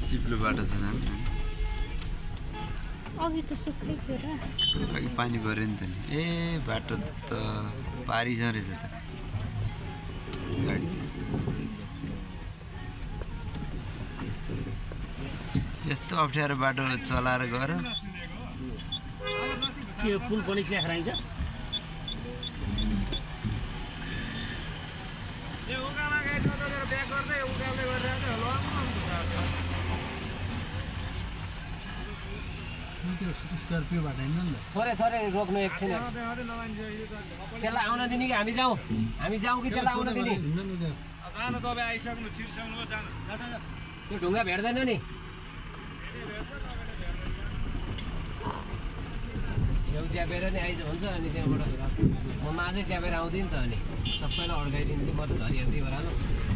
चिप्लो बाटो छ झन् अघि त सुक्खै थियो र अघि पानी पऱ्यो नि त नि ए बाटो त पारिछ रहेछ त गाडी यस्तो अप्ठ्यारो बाटो चलाएर गएर के पुल पनि स्याख राइन्छ स्कर्पियो बाटो हिँड्नु नि थोरै थोरै रोक्नु एकछिन त्यसलाई आउन दिने कि हामी जाउँ कि त्यसलाई आउन दिने त्यो ढुङ्गा भेट्दैन नि छेउ च्यापेर नि आइज हुन्छ अनि त्यहाँबाट म माझै च्यापेर आउँदिनँ नि त अनि सबैलाई अड्काइदिन्थेँ म त झरिहाल्थेँ बराबर